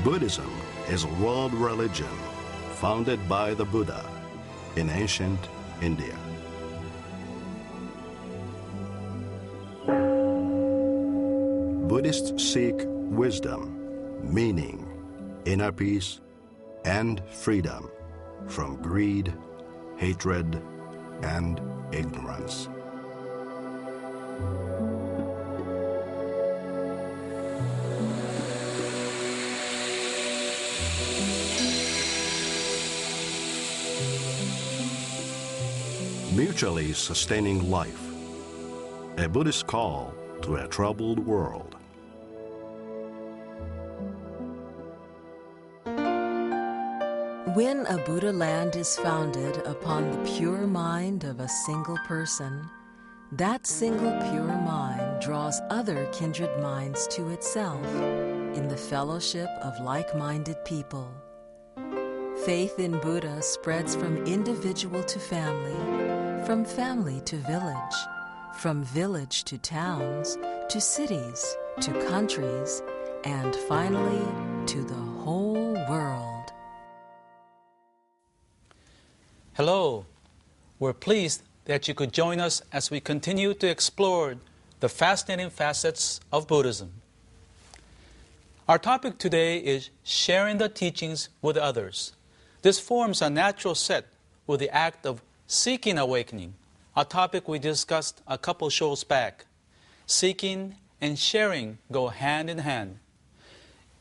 Buddhism is a world religion founded by the Buddha in ancient India. Buddhists seek wisdom, meaning, inner peace, and freedom from greed, hatred, and ignorance. Mutually sustaining life, a Buddhist call to a troubled world. When a Buddha land is founded upon the pure mind of a single person, that single pure mind draws other kindred minds to itself in the fellowship of like-minded people. Faith in Buddha spreads from individual to family, from family to village, from village to towns, to cities, to countries, and finally to the whole world. Hello, we're pleased that you could join us as we continue to explore the fascinating facets of Buddhism. Our topic today is sharing the teachings with others. This forms a natural set with the act of seeking awakening, a topic we discussed a couple shows back. Seeking and sharing go hand in hand.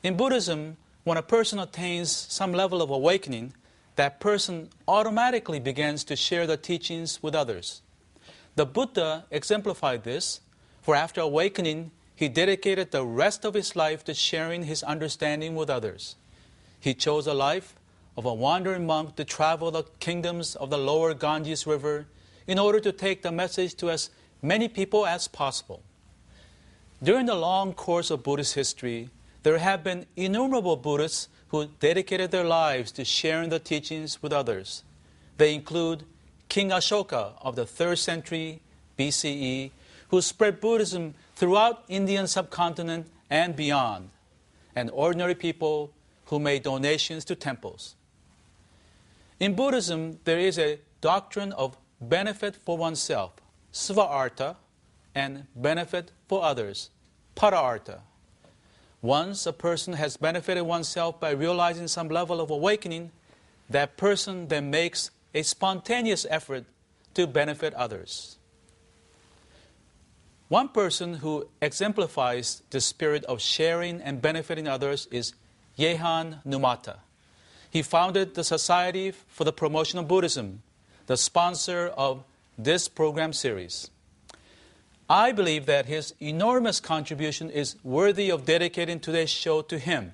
In Buddhism, when a person attains some level of awakening, that person automatically begins to share the teachings with others. The Buddha exemplified this, for after awakening, he dedicated the rest of his life to sharing his understanding with others. He chose a life of a wandering monk to travel the kingdoms of the lower Ganges River in order to take the message to as many people as possible. During the long course of Buddhist history, there have been innumerable Buddhists who dedicated their lives to sharing the teachings with others. They include King Ashoka of the 3rd century BCE, who spread Buddhism throughout Indian subcontinent and beyond, and ordinary people who made donations to temples. In Buddhism, there is a doctrine of benefit for oneself, sva-artha, and benefit for others, para-artha. Once a person has benefited oneself by realizing some level of awakening, that person then makes a spontaneous effort to benefit others. One person who exemplifies the spirit of sharing and benefiting others is Yehan Numata. He founded the Society for the Promotion of Buddhism, the sponsor of this program series. I believe that his enormous contribution is worthy of dedicating today's show to him.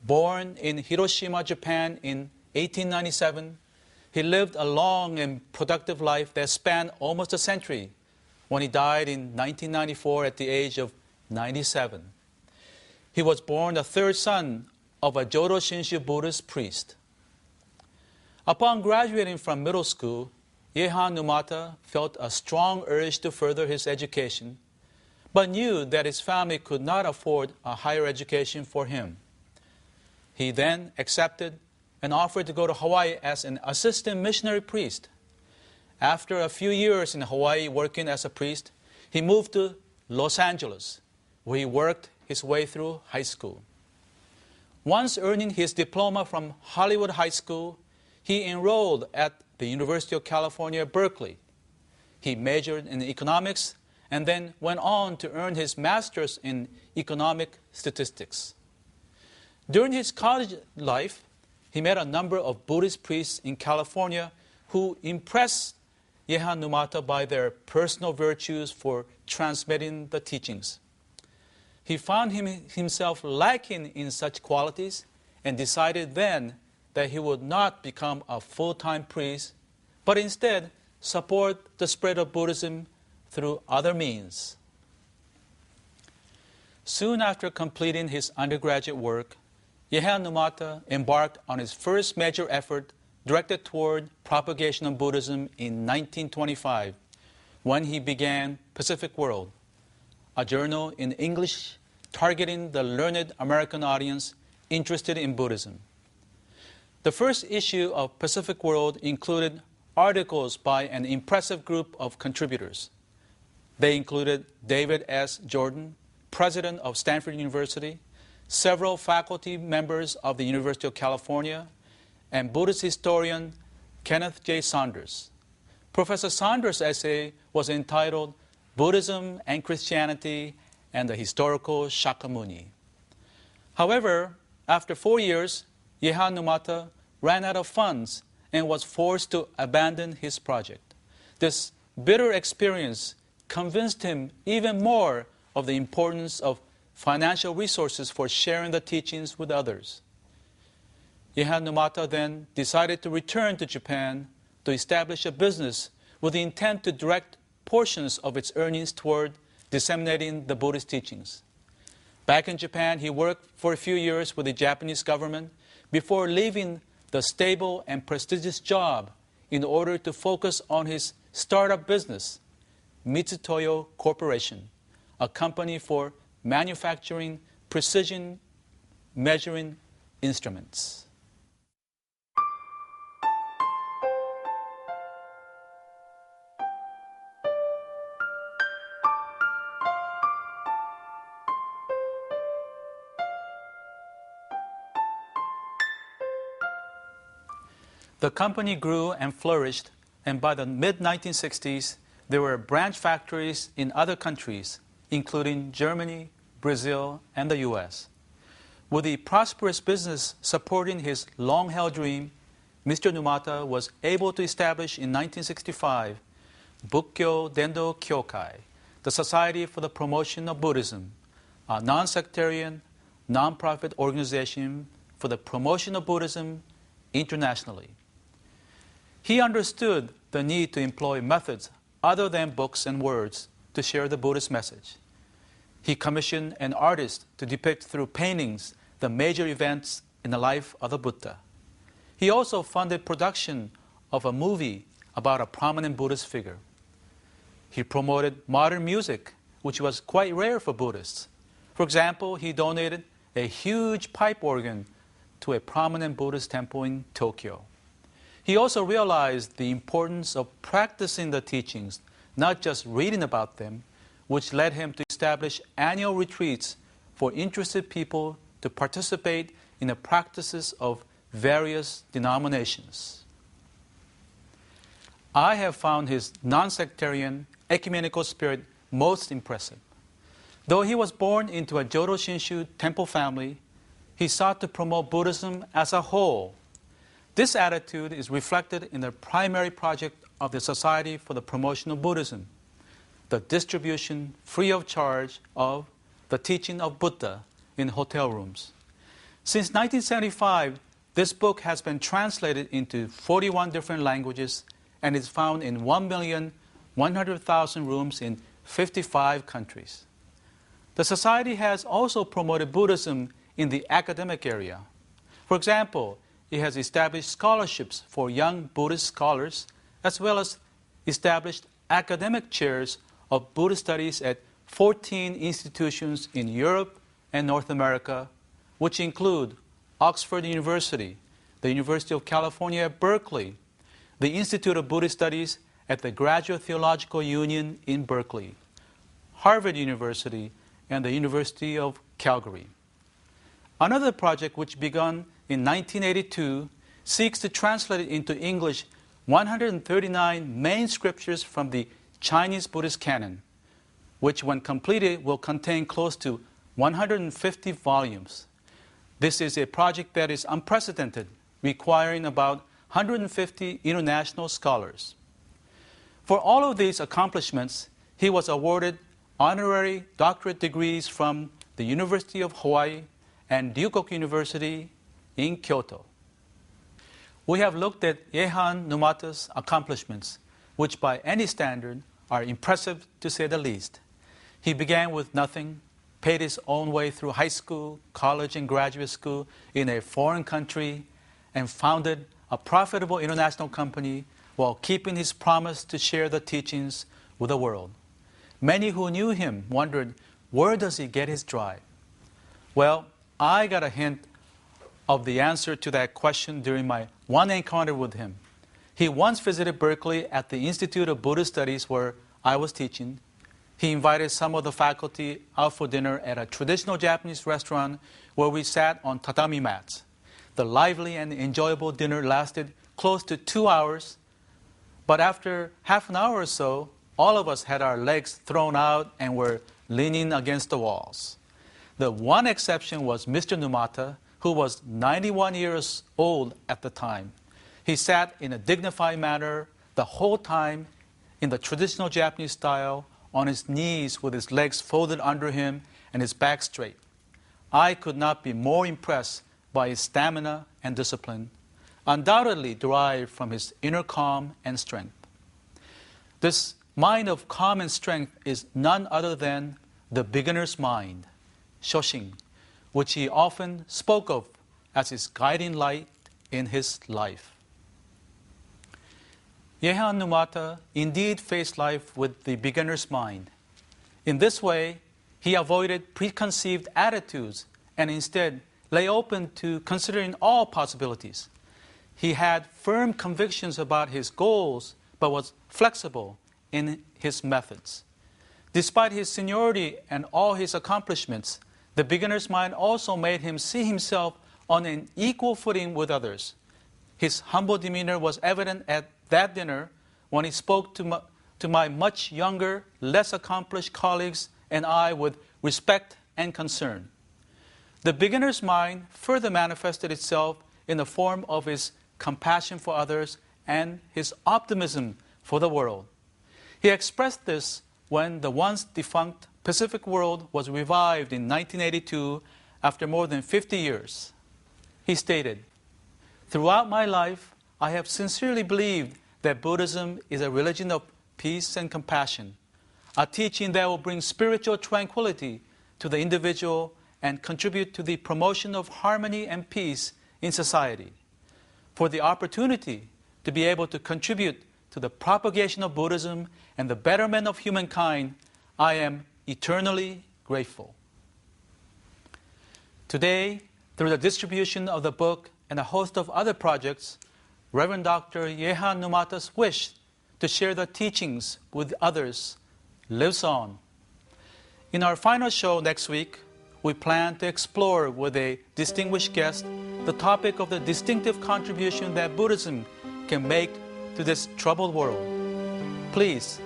Born in Hiroshima, Japan in 1897, he lived a long and productive life that spanned almost a century when he died in 1994 at the age of 97. He was born the third son of a Jodo Shinshu Buddhist priest. Upon graduating from middle school, Yehan Numata felt a strong urge to further his education, but knew that his family could not afford a higher education for him. He then accepted an offer to go to Hawaii as an assistant missionary priest. After a few years in Hawaii working as a priest, he moved to Los Angeles, where he worked his way through high school. Once earning his diploma from Hollywood High School, he enrolled at the University of California, Berkeley. He majored in economics and then went on to earn his master's in economic statistics. During his college life, he met a number of Buddhist priests in California who impressed Yehan Numata by their personal virtues for transmitting the teachings. He found himself lacking in such qualities and decided then that he would not become a full-time priest, but instead support the spread of Buddhism through other means. Soon after completing his undergraduate work, Yehan Numata embarked on his first major effort directed toward propagation of Buddhism in 1925, when he began Pacific World, a journal in English targeting the learned American audience interested in Buddhism. The first issue of Pacific World included articles by an impressive group of contributors. They included David S. Jordan, president of Stanford University, several faculty members of the University of California, and Buddhist historian Kenneth J. Saunders. Professor Saunders' essay was entitled Buddhism and Christianity and the Historical Shakyamuni. However, after 4 years, Yehan Numata ran out of funds and was forced to abandon his project. This bitter experience convinced him even more of the importance of financial resources for sharing the teachings with others. Yehan Numata then decided to return to Japan to establish a business with the intent to direct portions of its earnings toward disseminating the Buddhist teachings. Back in Japan, he worked for a few years with the Japanese government before leaving the stable and prestigious job in order to focus on his startup business, Mitsutoyo Corporation, a company for manufacturing precision measuring instruments. The company grew and flourished, and by the mid-1960s, there were branch factories in other countries, including Germany, Brazil, and the US. With the prosperous business supporting his long-held dream, Mr. Numata was able to establish in 1965 Bukkyo Dendo Kyokai, the Society for the Promotion of Buddhism, a non-sectarian, non-profit organization for the promotion of Buddhism internationally. He understood the need to employ methods other than books and words to share the Buddhist message. He commissioned an artist to depict through paintings the major events in the life of the Buddha. He also funded production of a movie about a prominent Buddhist figure. He promoted modern music, which was quite rare for Buddhists. For example, he donated a huge pipe organ to a prominent Buddhist temple in Tokyo. He also realized the importance of practicing the teachings, not just reading about them, which led him to establish annual retreats for interested people to participate in the practices of various denominations. I have found his non-sectarian, ecumenical spirit most impressive. Though he was born into a Jodo Shinshu temple family, he sought to promote Buddhism as a whole. This attitude is reflected in the primary project of the Society for the Promotion of Buddhism, the distribution free of charge of the teaching of Buddha in hotel rooms. Since 1975, this book has been translated into 41 different languages and is found in 1,100,000 rooms in 55 countries. The Society has also promoted Buddhism in the academic area. For example, it has established scholarships for young Buddhist scholars, as well as established academic chairs of Buddhist studies at 14 institutions in Europe and North America, which include Oxford University, the University of California at Berkeley, the Institute of Buddhist Studies at the Graduate Theological Union in Berkeley, Harvard University, and the University of Calgary. Another project which began in 1982 seeks to translate it into English 139 main scriptures from the Chinese Buddhist canon, which when completed will contain close to 150 volumes. This is a project that is unprecedented, requiring about 150 international scholars. For all of these accomplishments, he was awarded honorary doctorate degrees from the University of Hawaii and Ryukoku University in Kyoto. We have looked at Yehan Numata's accomplishments, which by any standard are impressive to say the least. He began with nothing, paid his own way through high school, college, and graduate school in a foreign country, and founded a profitable international company while keeping his promise to share the teachings with the world. Many who knew him wondered, where does he get his drive? Well, I got a hint of the answer to that question during my one encounter with him. He once visited Berkeley at the Institute of Buddhist Studies where I was teaching. He invited some of the faculty out for dinner at a traditional Japanese restaurant where we sat on tatami mats. The lively and enjoyable dinner lasted close to 2 hours, but after half an hour or so, all of us had our legs thrown out and were leaning against the walls. The one exception was Mr. Numata, who was 91 years old at the time. He sat in a dignified manner the whole time in the traditional Japanese style, on his knees with his legs folded under him and his back straight. I could not be more impressed by his stamina and discipline, undoubtedly derived from his inner calm and strength. This mind of calm and strength is none other than the beginner's mind, Shoshin, which he often spoke of as his guiding light in his life. Yehan Numata indeed faced life with the beginner's mind. In this way, he avoided preconceived attitudes and instead lay open to considering all possibilities. He had firm convictions about his goals, but was flexible in his methods. Despite his seniority and all his accomplishments, the beginner's mind also made him see himself on an equal footing with others. His humble demeanor was evident at that dinner when he spoke to my much younger, less accomplished colleagues and I with respect and concern. The beginner's mind further manifested itself in the form of his compassion for others and his optimism for the world. He expressed this when the once defunct Pacific World was revived in 1982 after more than 50 years. He stated, "Throughout my life, I have sincerely believed that Buddhism is a religion of peace and compassion, a teaching that will bring spiritual tranquility to the individual and contribute to the promotion of harmony and peace in society. For the opportunity to be able to contribute to the propagation of Buddhism and the betterment of humankind, I am eternally grateful." Today, through the distribution of the book and a host of other projects, Reverend Dr. Yehan Numata's wish to share the teachings with others lives on. In our final show next week, we plan to explore with a distinguished guest the topic of the distinctive contribution that Buddhism can make to this troubled world. Please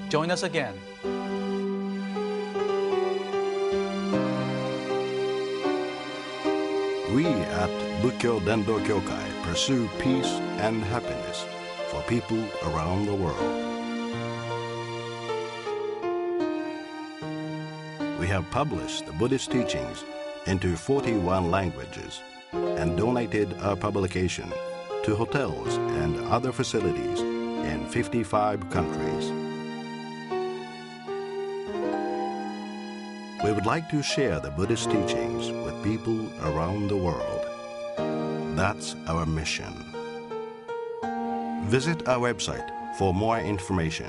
join us again. We at Bukkyo Dendo Kyokai pursue peace and happiness for people around the world. We have published the Buddhist teachings into 41 languages and donated our publication to hotels and other facilities in 55 countries. We would like to share the Buddhist teachings with people around the world. That's our mission. Visit our website for more information.